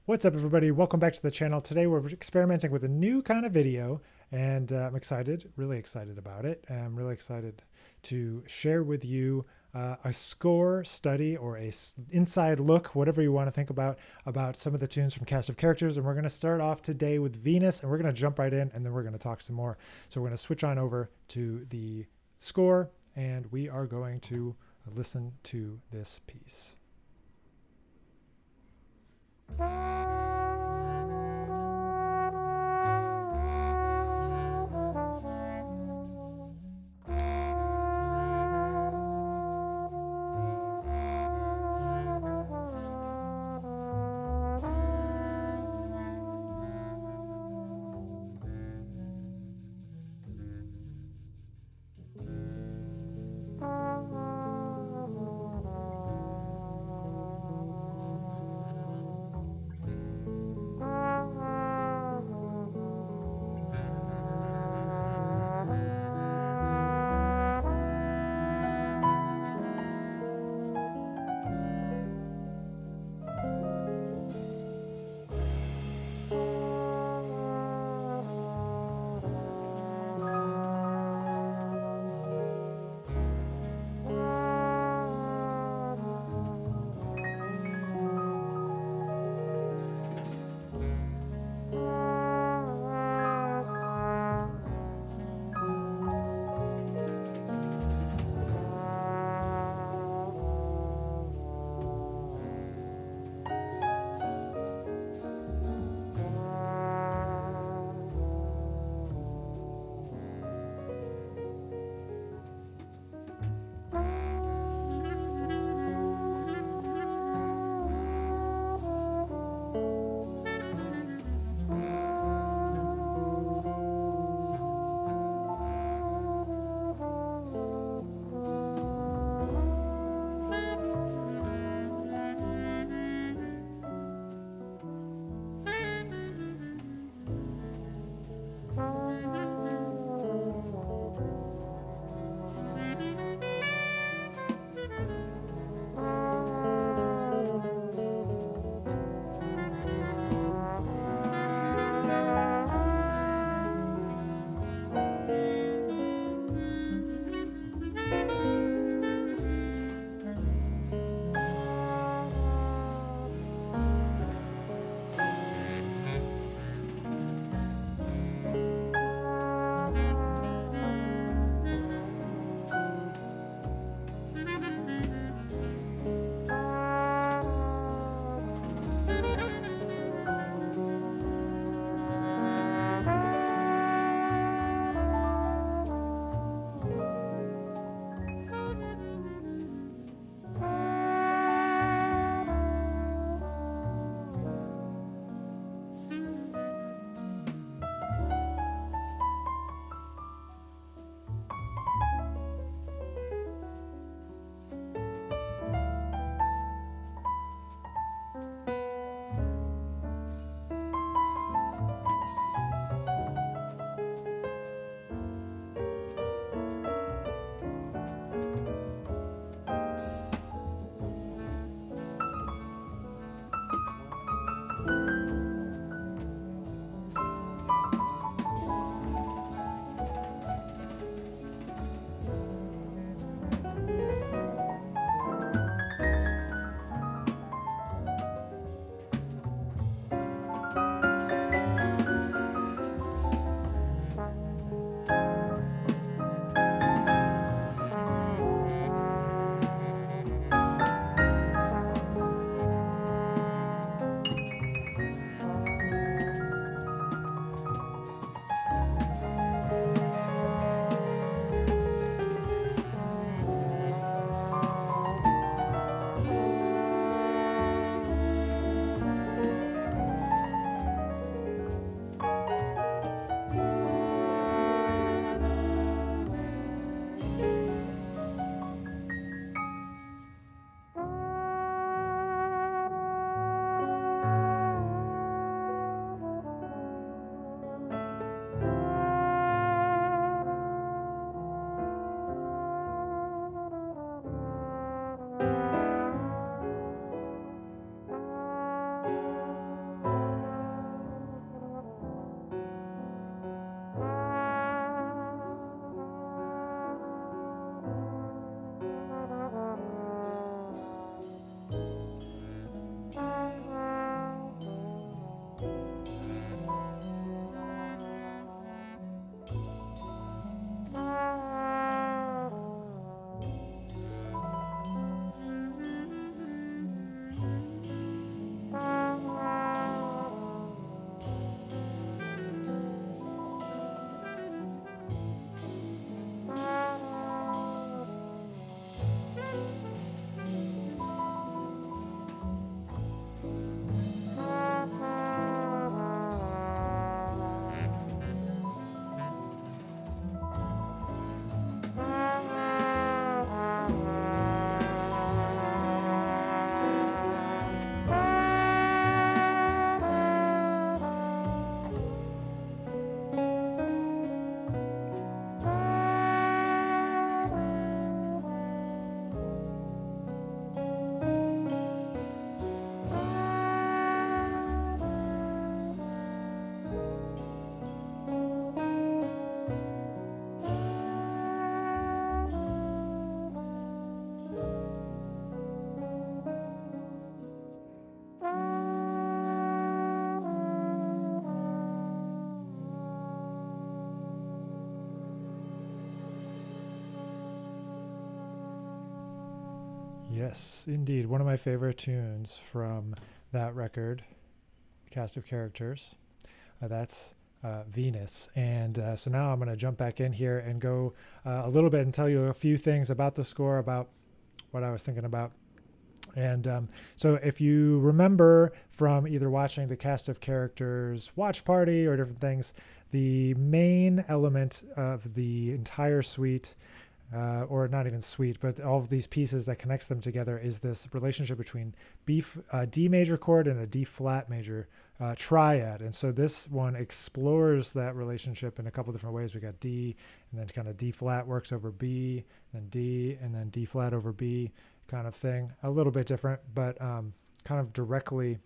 What's up, everybody? Welcome back to the channel. Today we're experimenting with a new kind of video, and I'm excited, really excited about it. I'm really excited to share with you a score study or a inside look, whatever you want to think about some of the tunes from Cast of Characters. And we're going to start off today with Venus, and we're going to jump right in, and then we're going to talk some more. So we're going to switch on over to the score, and we are going to listen to this piece. Yes, indeed. One of my favorite tunes from that record, Cast of Characters. That's Venus. And so now I'm going to jump back in here and go a little bit and tell you a few things about the score, about what I was thinking about. And so if you remember from either watching the Cast of Characters watch party or different things, the main element of the entire suite, or not even suite, but all of these pieces that connects them together is this relationship between D major chord and a D flat major triad. And so this one explores that relationship in a couple different ways. We got D, and then kind of D flat works over B, then D, and then D flat over B kind of thing. A little bit different, but kind of directly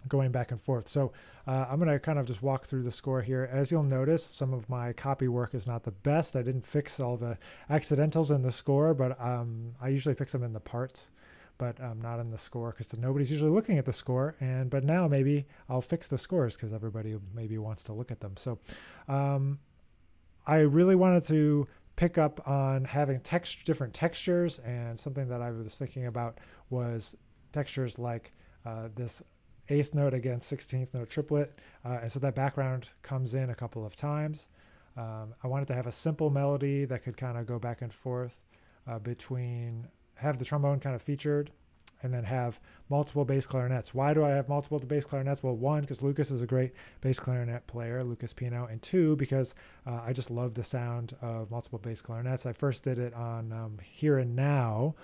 going back and forth. So I'm going to kind of just walk through the score here. As you'll notice, some of my copy work is not the best. I didn't fix all the accidentals in the score, but I usually fix them in the parts, but not in the score because nobody's usually looking at the score. But now maybe I'll fix the scores because everybody maybe wants to look at them. So I really wanted to pick up on having different textures, and something that I was thinking about was textures like this 8th note against 16th note triplet, and so that background comes in a couple of times. I wanted to have a simple melody that could kind of go back and forth have the trombone kind of featured, and then have multiple bass clarinets. Why do I have multiple bass clarinets? Well, one, because Lucas is a great bass clarinet player, Lucas Pino, and two, because I just love the sound of multiple bass clarinets. I first did it on Here and Now,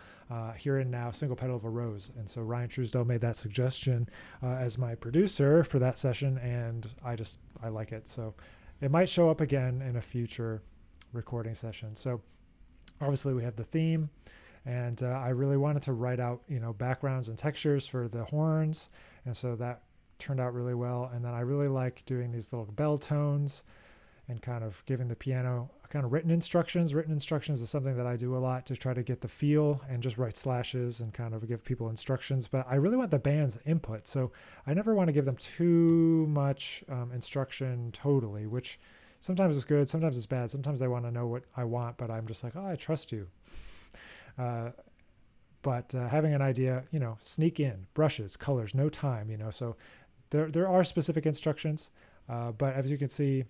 Single Petal of a Rose. And so Ryan Truesdell made that suggestion as my producer for that session, and I like it. So it might show up again in a future recording session. So obviously we have the theme. And I really wanted to write out, backgrounds and textures for the horns. And so that turned out really well. And then I really like doing these little bell tones and kind of giving the piano kind of written instructions. Written instructions is something that I do a lot to try to get the feel and just write slashes and kind of give people instructions. But I really want the band's input. So I never want to give them too much instruction totally, which sometimes is good, sometimes it's bad. Sometimes they want to know what I want, but I'm just like, oh, I trust you. But having an idea, sneak in, brushes, colors, no time, so there are specific instructions, but as you can see,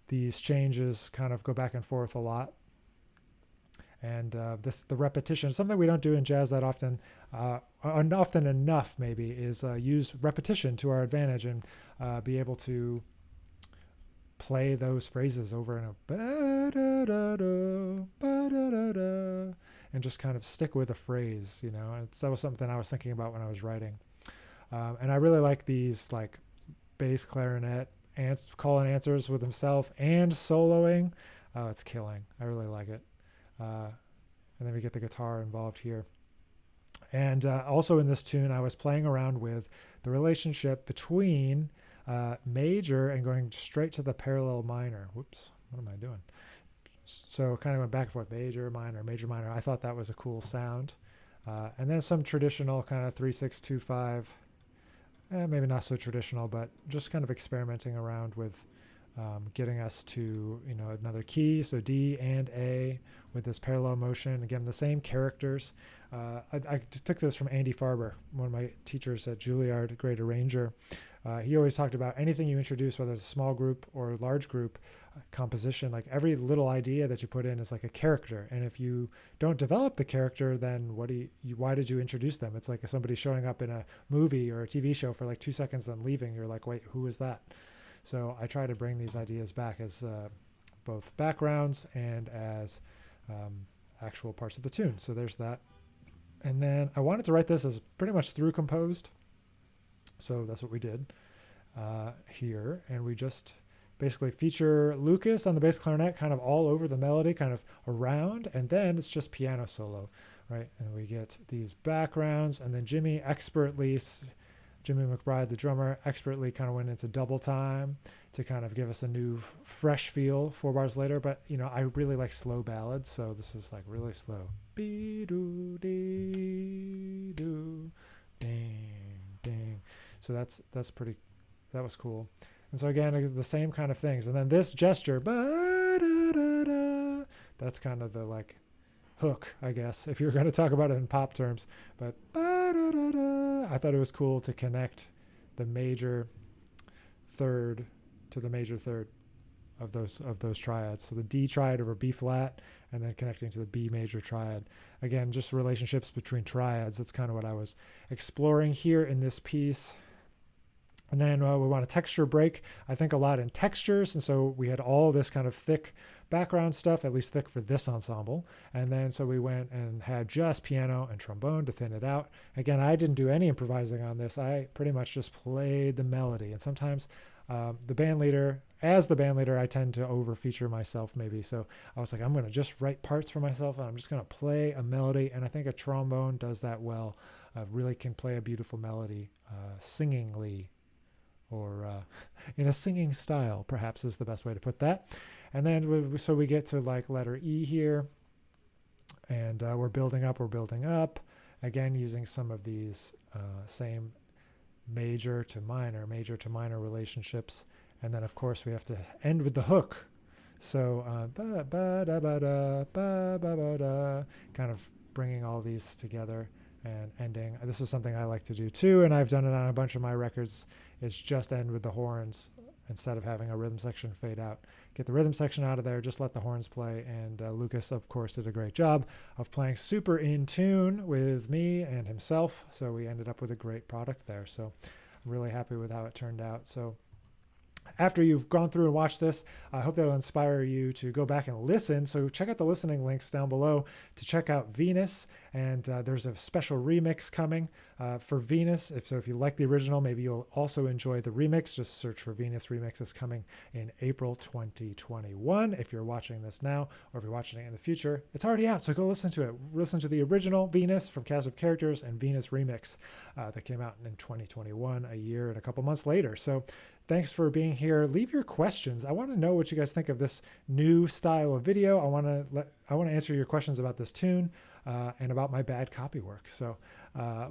these changes kind of go back and forth a lot. And the repetition, something we don't do in jazz that often, often enough maybe, is use repetition to our advantage and be able to play those phrases over and over, and just kind of stick with a phrase, that was something I was thinking about when I was writing. And I really like these like bass clarinet call and answers with himself and soloing. Oh, it's killing. I really like it. And then we get the guitar involved here. And also in this tune, I was playing around with the relationship between major and going straight to the parallel minor. Whoops, what am I doing? So kind of went back and forth, major, minor, major, minor. I thought that was a cool sound. And then some traditional kind of 3-6-2-5, maybe not so traditional, but just kind of experimenting around with getting us to, another key. So D and A with this parallel motion. Again, the same characters. I took this from Andy Farber, one of my teachers at Juilliard, great arranger. He always talked about anything you introduce, whether it's a small group or a large group composition, like every little idea that you put in is like a character. And if you don't develop the character, then why did you introduce them? It's like somebody showing up in a movie or a TV show for like 2 seconds, then leaving. You're like, wait, who is that? So I try to bring these ideas back as both backgrounds and as actual parts of the tune. So there's that. And then I wanted to write this as pretty much through composed. So that's what we did here. And we just basically feature Lucas on the bass clarinet kind of all over the melody, kind of around. And then it's just piano solo, right? And we get these backgrounds. And then Jimmy McBride, the drummer, expertly kind of went into double time to kind of give us a new fresh feel 4 bars later. But, I really like slow ballads. So this is like really slow. Be-do-dee-do, ding, ding. So that was cool. And so again, the same kind of things. And then this gesture, that's kind of the like hook, I guess, if you're going to talk about it in pop terms. But I thought it was cool to connect the major third to the major third of those triads. So the D triad over B flat, and then connecting to the B major triad. Again, just relationships between triads. That's kind of what I was exploring here in this piece. And then we want a texture break, I think a lot in textures. And so we had all this kind of thick background stuff, at least thick for this ensemble. And then so we went and had just piano and trombone to thin it out. Again, I didn't do any improvising on this. I pretty much just played the melody. And sometimes the band leader, I tend to over feature myself maybe. So I was like, I'm going to just write parts for myself and I'm just going to play a melody. And I think a trombone does that well, really can play a beautiful melody singingly, or in a singing style, perhaps is the best way to put that. And then so we get to like letter E here, and we're building up, again, using some of these same major to minor relationships. And then of course we have to end with the hook. So kind of bringing all these together and ending. This is something I like to do too, and I've done it on a bunch of my records. It's just end with the horns instead of having a rhythm section fade out. Get the rhythm section out of there, just let the horns play. And Lucas, of course, did a great job of playing super in tune with me and himself. So we ended up with a great product there. So I'm really happy with how it turned out. So after you've gone through and watched this, I hope that'll inspire you to go back and listen. So check out the listening links down below to check out Venus. And there's a special remix coming for Venus. If you like the original, maybe you'll also enjoy the remix. Just search for Venus Remix. It's coming in April 2021. If you're watching this now, or if you're watching it in the future, it's already out. So go listen to it. Listen to the original Venus from Cast of Characters and Venus Remix that came out in 2021, a year and a couple months later. So thanks for being here. Leave your questions. I want to know what you guys think of this new style of video. I want to answer your questions about this tune and about my bad copy work. So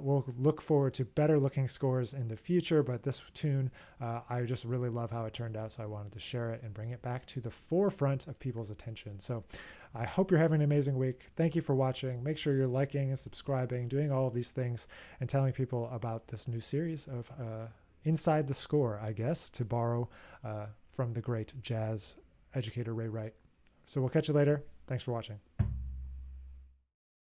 we'll look forward to better looking scores in the future. But this tune, I just really love how it turned out. So I wanted to share it and bring it back to the forefront of people's attention. So I hope you're having an amazing week. Thank you for watching. Make sure you're liking and subscribing, doing all of these things, and telling people about this new series of Inside the Score, I guess, to borrow from the great jazz educator Ray Wright. So we'll catch you later. Thanks for watching.